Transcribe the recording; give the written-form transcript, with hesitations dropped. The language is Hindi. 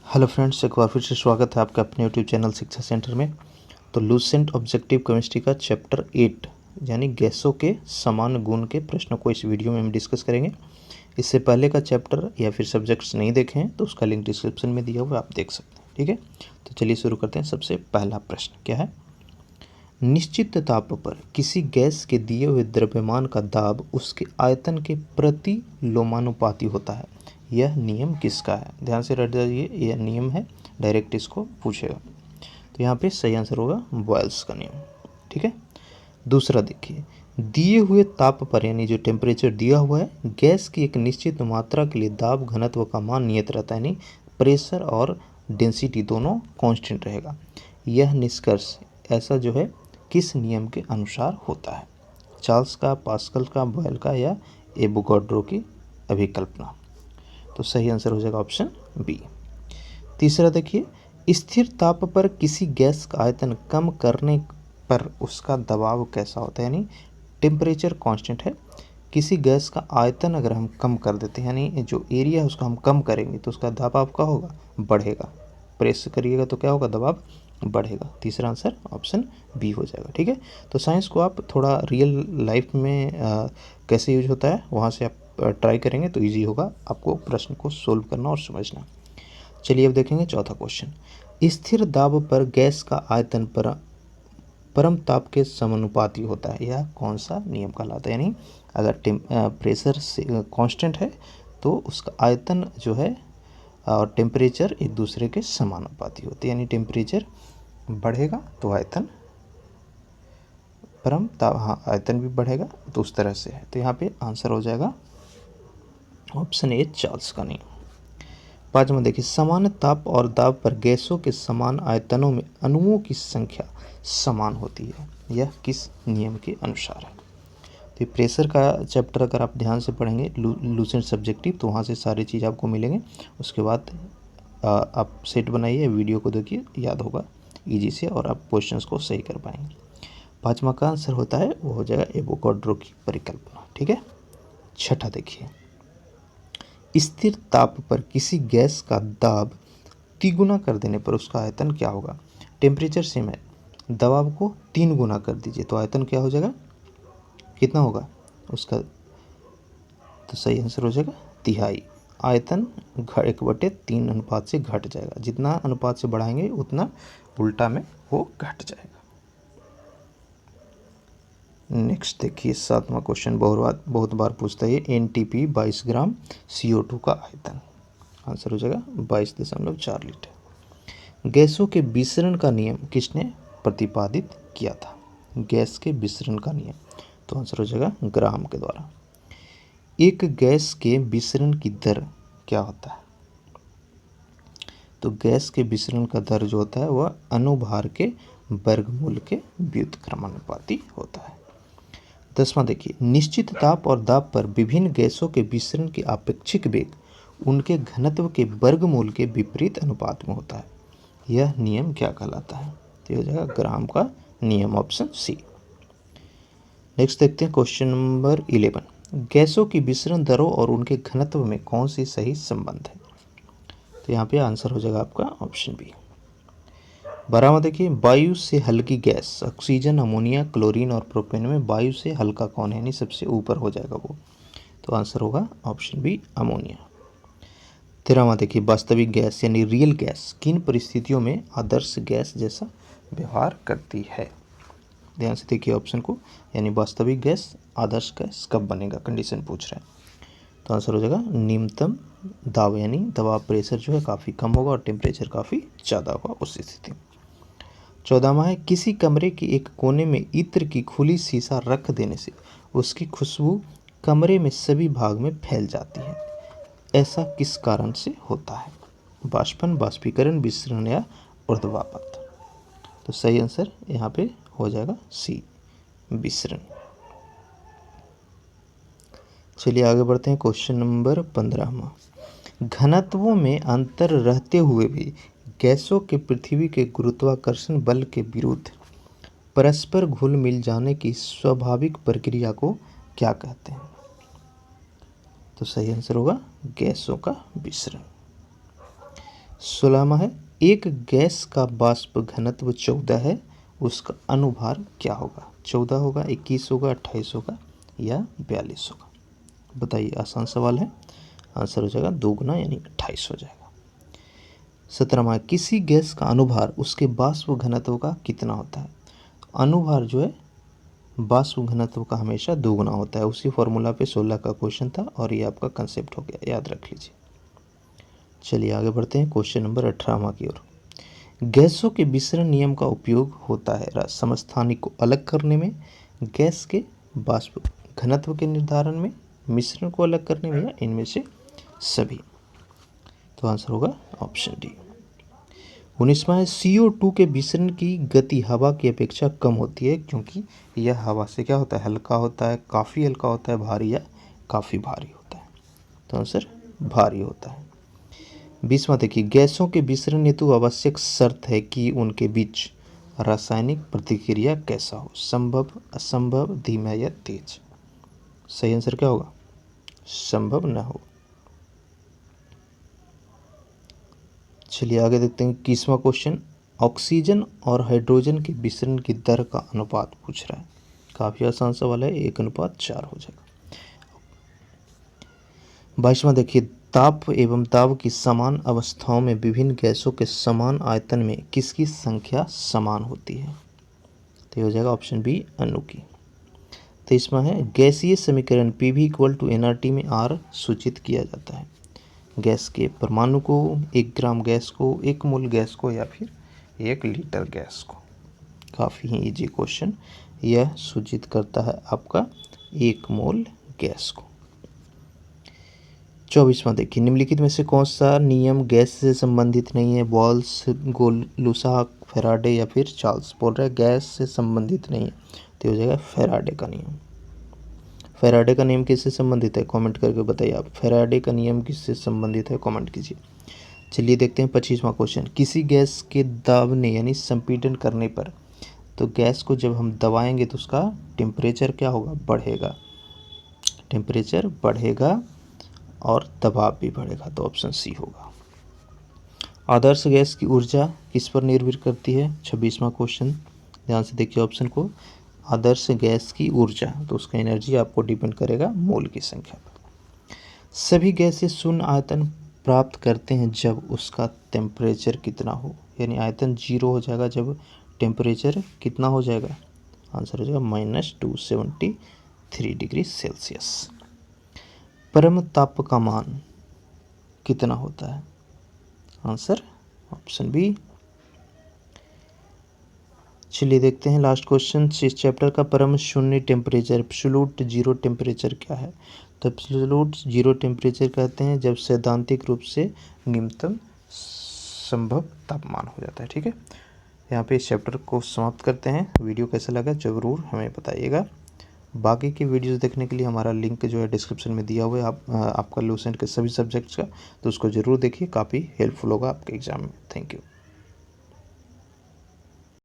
हेलो फ्रेंड्स, एक बार फिर से स्वागत है आपका अपने यूट्यूब चैनल शिक्षा सेंटर में। तो लूसेंट ऑब्जेक्टिव केमिस्ट्री का चैप्टर 8 यानी गैसों के समान गुण के प्रश्नों को इस वीडियो में हम डिस्कस करेंगे। इससे पहले का चैप्टर या फिर सब्जेक्ट्स नहीं देखे हैं तो उसका लिंक डिस्क्रिप्शन में दिया हुआ है, आप देख सकते हैं। ठीक है, तो चलिए शुरू करते हैं। सबसे पहला प्रश्न क्या है? निश्चित ताप पर किसी गैस के दिए हुए द्रव्यमान का दाब उसके आयतन के प्रति लोमानुपाती होता है। यह नियम किसका है? ध्यान से रट जाइए, यह नियम है, डायरेक्ट इसको पूछेगा। तो यहाँ पे सही आंसर होगा बॉयल्स का नियम। ठीक है, दूसरा देखिए, दिए हुए ताप पर यानी जो टेम्परेचर दिया हुआ है, गैस की एक निश्चित मात्रा के लिए दाब घनत्व का मान नियत रहता है, यानी प्रेशर और डेंसिटी दोनों कांस्टेंट रहेगा। यह निष्कर्ष ऐसा जो है किस नियम के अनुसार होता है? चार्ल्स का, पास्कल का, बॉयल का या एवोगाड्रो की अभिकल्पना? तो सही आंसर हो जाएगा ऑप्शन बी। तीसरा देखिए, स्थिर ताप पर किसी गैस का आयतन कम करने पर उसका दबाव कैसा होता है? यानी टेम्परेचर कांस्टेंट है, किसी गैस का आयतन अगर हम कम कर देते हैं यानी जो एरिया है उसका हम कम करेंगे तो उसका दबाव क्या होगा? बढ़ेगा। प्रेस करिएगा तो क्या होगा? दबाव बढ़ेगा। तीसरा आंसर ऑप्शन बी हो जाएगा। ठीक है, तो साइंस को आप थोड़ा रियल लाइफ में कैसे यूज होता है वहाँ से आप ट्राई करेंगे तो इजी होगा आपको प्रश्न को सोल्व करना और समझना। चलिए अब देखेंगे चौथा क्वेश्चन। स्थिर दाब पर गैस का आयतन पर परम ताप के समानुपाती होता है। यह कौन सा नियम कहलाता है? यानी अगर प्रेशर से कांस्टेंट है तो उसका आयतन जो है और टेम्परेचर एक दूसरे के समानुपाती होते हैं, यानी टेम्परेचर बढ़ेगा तो आयतन परम ताप, हाँ आयतन भी बढ़ेगा, तो उस तरह से है। तो यहाँ पे आंसर हो जाएगा ऑप्शन ए, चार्ल्स का नियम। पांचवा देखिए, समान ताप और दाब पर गैसों के समान आयतनों में अणुओं की संख्या समान होती है। यह किस नियम के अनुसार है? तो प्रेशर का चैप्टर अगर आप ध्यान से पढ़ेंगे लूसेंट सब्जेक्टिव तो वहाँ से सारी चीज़ आपको मिलेंगे। उसके बाद आप सेट बनाइए, वीडियो को देखिए, याद होगा ईजी से और आप क्वेश्चंस को सही कर पाएंगे। पांचवा का आंसर होता है वो हो जाएगा एवोगाड्रो की परिकल्पना। ठीक है, छठा देखिए, स्थिर ताप पर किसी गैस का दाब तिगुना कर देने पर उसका आयतन क्या होगा? टेम्परेचर सेम है, दबाव को 3 गुना कर दीजिए तो आयतन क्या हो जाएगा? कितना होगा उसका? तो सही आंसर हो जाएगा तिहाई। आयतन 1/3 अनुपात से घट जाएगा, जितना अनुपात से बढ़ाएंगे उतना उल्टा में वो घट जाएगा। नेक्स्ट देखिए, सातवां क्वेश्चन बहुत बार पूछता है, एनटीपी 22 ग्राम CO2 का आयतन। आंसर हो जाएगा 22.4 लीटर। गैसों के विसरण का नियम किसने प्रतिपादित किया था? गैस के विसरण का नियम, तो आंसर हो जाएगा ग्राम के द्वारा। एक गैस के विसरण की दर क्या होता है? तो गैस के विसरण का दर जो होता है वह अनुभार के वर्गमूल के व्युत्क्रमानुपाती होता है। 10वां देखिए, निश्चित ताप और दाब पर विभिन्न गैसों के विसरण की आपेक्षिक वेग उनके घनत्व के वर्गमूल के विपरीत अनुपात में होता है। यह नियम क्या कहलाता है? तो हो जाएगा ग्राम का नियम, ऑप्शन सी। नेक्स्ट देखते हैं क्वेश्चन नंबर 11। गैसों की विसरण दरों और उनके घनत्व में कौन सी सही संबंध है? तो यहाँ पे आंसर हो जाएगा आपका ऑप्शन बी। 12वां देखिए, वायु से हल्की गैस ऑक्सीजन, अमोनिया, क्लोरीन और प्रोपेन में वायु से हल्का कौन है? यानी सबसे ऊपर हो जाएगा वो, तो आंसर होगा ऑप्शन बी, अमोनिया। 13वां देखिए, वास्तविक गैस यानी रियल गैस किन परिस्थितियों में आदर्श गैस जैसा व्यवहार करती है? ध्यान से देखिए ऑप्शन को, यानी वास्तविक गैस आदर्श गैस कब बनेगा, कंडीशन पूछ रहा है। तो आंसर हो जाएगा न्यूनतम दाब, यानी दबाव प्रेशर जो है काफ़ी कम होगा और टेम्परेचर काफ़ी ज़्यादा होगा उस स्थिति में। 14वां है, किसी कमरे के एक कोने में इत्र की खुली शीशा रख देने से उसकी खुशबू कमरे में सभी भाग में फैल जाती है। ऐसा किस कारण से होता है? बाष्पन, बाष्पीकरण, विसरण या ऊर्ध्वापत? तो सही आंसर यहाँ पे हो जाएगा सी, विसरण। चलिए आगे बढ़ते हैं। क्वेश्चन नंबर 15वां, घनत्वों में अंतर रहते हुए भी गैसों के पृथ्वी के गुरुत्वाकर्षण बल के विरुद्ध परस्पर घुल मिल जाने की स्वाभाविक प्रक्रिया को क्या कहते हैं? तो सही आंसर होगा गैसों का विसरण। 16वां है, एक गैस का वाष्प घनत्व 14 है, उसका अनुभार क्या होगा? 14 होगा, 21 होगा, 28 होगा या 42 होगा? बताइए, आसान सवाल है। आंसर हो जाएगा 2 गुना यानी 28 हो जाएगा। 17वां, किसी गैस का अनुभार उसके वाष्प घनत्व का कितना होता है? अनुभार जो है वाष्प घनत्व का हमेशा 2 गुना होता है। उसी फॉर्मूला पे 16 का क्वेश्चन था और ये आपका कंसेप्ट हो गया, याद रख लीजिए। चलिए आगे बढ़ते हैं क्वेश्चन नंबर 18वां की ओर। गैसों के विसरण नियम का उपयोग होता है समस्थानिक को अलग करने में, गैस के वाष्प घनत्व के निर्धारण में, मिश्रण को अलग करने में या इनमें से सभी? तो आंसर होगा ऑप्शन डी। 19वां है, CO2 के विसरण की गति हवा की अपेक्षा कम होती है क्योंकि यह हवा से क्या होता है? हल्का होता है, काफ़ी हल्का होता है, भारी या काफ़ी भारी होता है। तो आंसर भारी होता है। 20वां देखिए, गैसों के विसरण हेतु आवश्यक शर्त है कि उनके बीच रासायनिक प्रतिक्रिया कैसा हो? संभव, असंभव, धीमा या तेज? सही आंसर क्या होगा? संभव न हो। चलिए आगे देखते हैं 21वां क्वेश्चन। ऑक्सीजन और हाइड्रोजन के विसरण की दर का अनुपात पूछ रहा है। काफ़ी आसान सवाल है, 1:4 हो जाएगा। 22वां देखिए, ताप एवं दाब की समान अवस्थाओं में विभिन्न गैसों के समान आयतन में किसकी संख्या समान होती है? तो ये हो जाएगा ऑप्शन बी, अणु की। 23वां है, गैसीय समीकरण PV = nRT में R सूचित किया जाता है। गैस के परमाणु को, 1 ग्राम गैस को, 1 मोल गैस को या फिर 1 लीटर गैस को? काफ़ी ही इजी क्वेश्चन। यह सूचित करता है आपका 1 मोल गैस को। 24वां देखिए, निम्नलिखित में से कौन सा नियम गैस से संबंधित नहीं है? बॉल्स, लुसाक, फैराडे या फिर चार्ल्स? बोल रहा है गैस से संबंधित नहीं है, तो हो जाएगा फैराडे का नियम। फैराडे का नियम किससे संबंधित है? कमेंट करके बताइए आप। फैराडे का नियम किससे संबंधित है? कमेंट कीजिए। चलिए देखते हैं 25वां क्वेश्चन। किसी गैस के दाबने यानी संपीड़न करने पर, तो गैस को जब हम दबाएंगे तो उसका टेम्परेचर क्या होगा? बढ़ेगा। टेम्परेचर बढ़ेगा और दबाव भी बढ़ेगा, तो ऑप्शन सी होगा। आदर्श गैस की ऊर्जा किस पर निर्भर करती है? 26वां क्वेश्चन, ध्यान से देखिए ऑप्शन को। आदर्श गैस की ऊर्जा, तो उसका एनर्जी आपको डिपेंड करेगा मोल की संख्या पर। सभी गैसें शून्य आयतन प्राप्त करते हैं जब उसका टेम्परेचर कितना हो? यानी आयतन 0 हो जाएगा जब टेम्परेचर कितना हो जाएगा? आंसर हो जाएगा -273 डिग्री सेल्सियस। परम ताप का मान कितना होता है? Answer option B. चलिए देखते हैं लास्ट क्वेश्चन इस चैप्टर का। परम शून्य टेम्परेचर, एब्सोल्यूट जीरो टेम्परेचर क्या है? तो एब्सोल्यूट जीरो टेम्परेचर कहते हैं जब सैद्धांतिक रूप से न्यूनतम संभव तापमान हो जाता है। ठीक है, यहाँ पे इस चैप्टर को समाप्त करते हैं। वीडियो कैसा लगा ज़रूर हमें बताइएगा। बाकी की वीडियोस देखने के लिए हमारा लिंक जो है डिस्क्रिप्शन में दिया हुआ है, आपका लूसेंट के सभी सब्जेक्ट्स का, तो उसको ज़रूर देखिए, काफ़ी हेल्पफुल होगा आपके एग्ज़ाम में। Thank you.